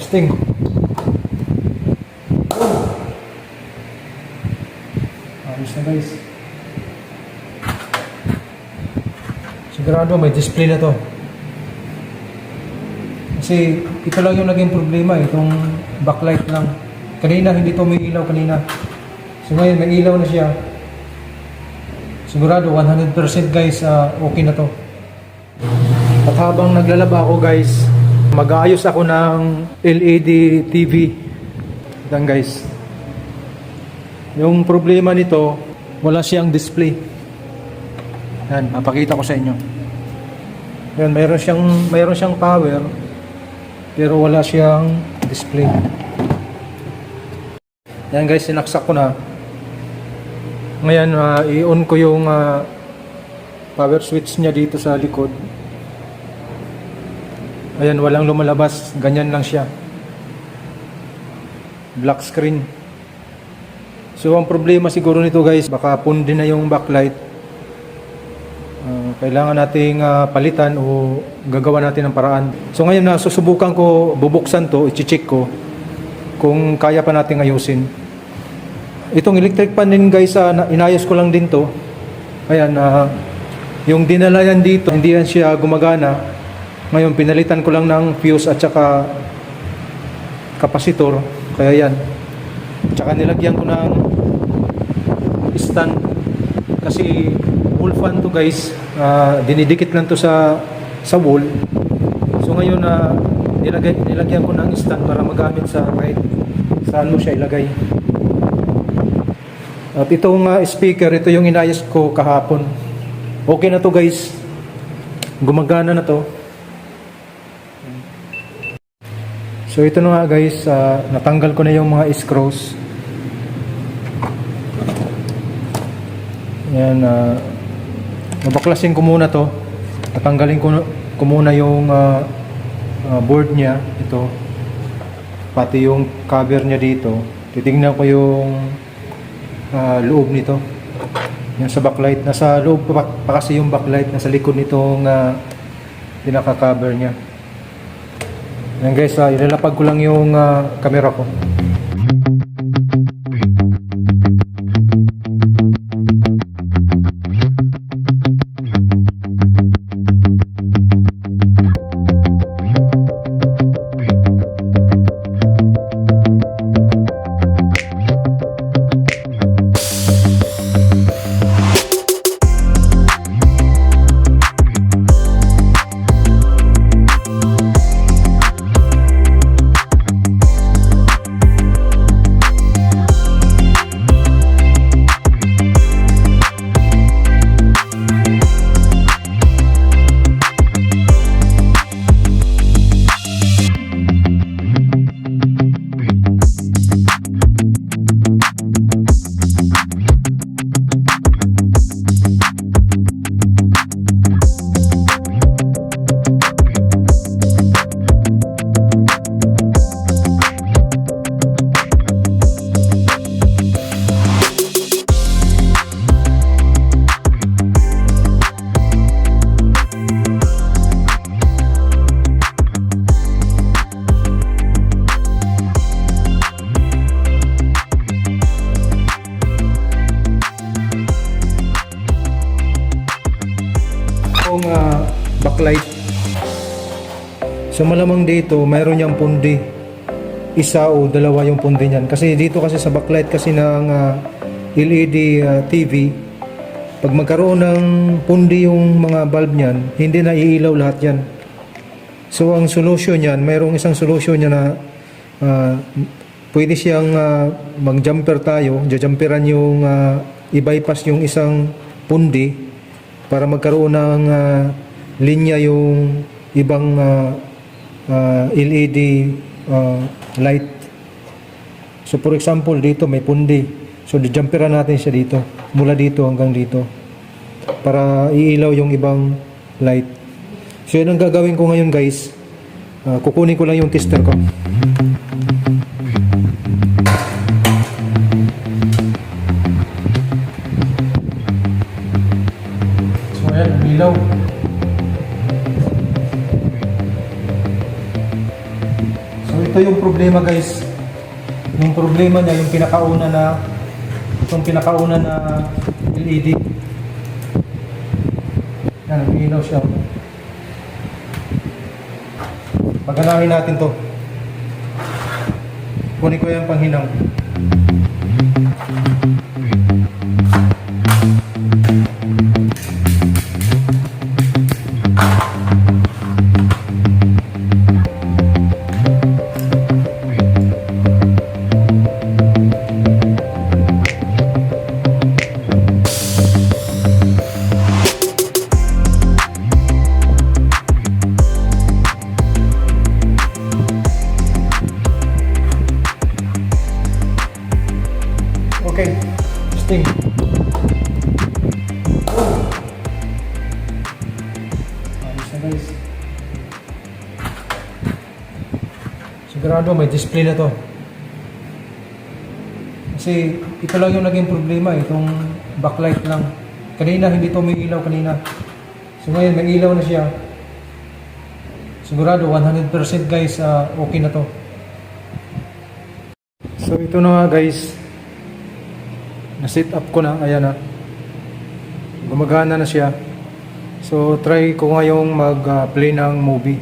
Testing. Ayos na guys. Sigurado may display na to. Kasi ito lang yung naging problema, itong backlight lang. Kanina hindi to may ilaw kanina. So ngayon may ilaw na siya. Sigurado 100% guys, okay na to. At habang naglalaba ako guys, mag-aayos ako ng LED TV. Yan guys. Yung problema nito, wala siyang display. Yan, papakita ko sa inyo. Yan, mayroon siyang power, pero wala siyang display. Yan guys, sinaksak ko na. Ngayon, i-on ko yung power switch niya dito sa likod. Ayan, walang lumalabas. Ganyan lang siya. Black screen. So, ang problema siguro nito guys, baka pundi na yung backlight. Kailangan nating palitan o gagawa natin ng paraan. So, ngayon susubukan ko, bubuksan to, i-check ko kung kaya pa nating ayusin. Itong electric fan din guys, inayos ko lang din to. Ayan, yung dinala yan dito, hindi yan siya gumagana. Ngayon, pinalitan ko lang ng fuse at saka kapasitor. Kaya yan. Tsaka nilagyan ko ng stand. Kasi wall fan to guys. Dinidikit lang to sa wall. So ngayon, nilagyan ko ng stand para magamit sa kahit saan mo siya ilagay. At itong speaker, ito yung inayos ko kahapon. Okay na to guys. Gumagana na to. So ito na nga guys, natanggal ko na yung mga screws. Yan, mabaklasin ko muna to. Natanggalin ko muna yung board niya, ito. Pati yung cover niya dito. Titignan ko yung loob nito. Yung sa backlight, nasa loob pa kasi yung backlight, nasa likod nitong pinaka-cover niya. Yan guys, ilalapag ko lang yung camera ko. Backlight. So malamang dito mayroon niyang pundi, isa o dalawa yung pundi niyan, kasi dito kasi sa backlight kasi ng LED TV, pag magkaroon ng pundi yung mga bulb niyan, hindi na iilaw lahat yan. So ang solution niyan, mayroong isang solution niya na pwede siyang mag-jumper tayo, jumperan yung i-bypass yung isang pundi para magkaroon ng linya yung ibang LED light. So for example, dito may pundi. So di-jumperan natin siya dito, mula dito hanggang dito, para iilaw yung ibang light. So yun ang gagawin ko ngayon guys. Kukunin ko lang yung tester ko. So ayan, umilaw. So ito ito yung problema guys. Yung problema niya, yung pinakauna na itong pinakauna na LED. Yan, nag-ilaw siya. Paganahin natin to. Kunin ko yung panghinang. Okay, testing. Ayos na guys. Sigurado may display na to. Kasi ito lang yung naging problema, itong backlight lang. Kanina hindi to may ilaw kanina. So ngayon may ilaw na siya. Sigurado 100% guys, okay na to. So ito na nga guys. Na-set up ko na, ayan na. Gumagana na siya. So try ko ngayong mag-play ng movie.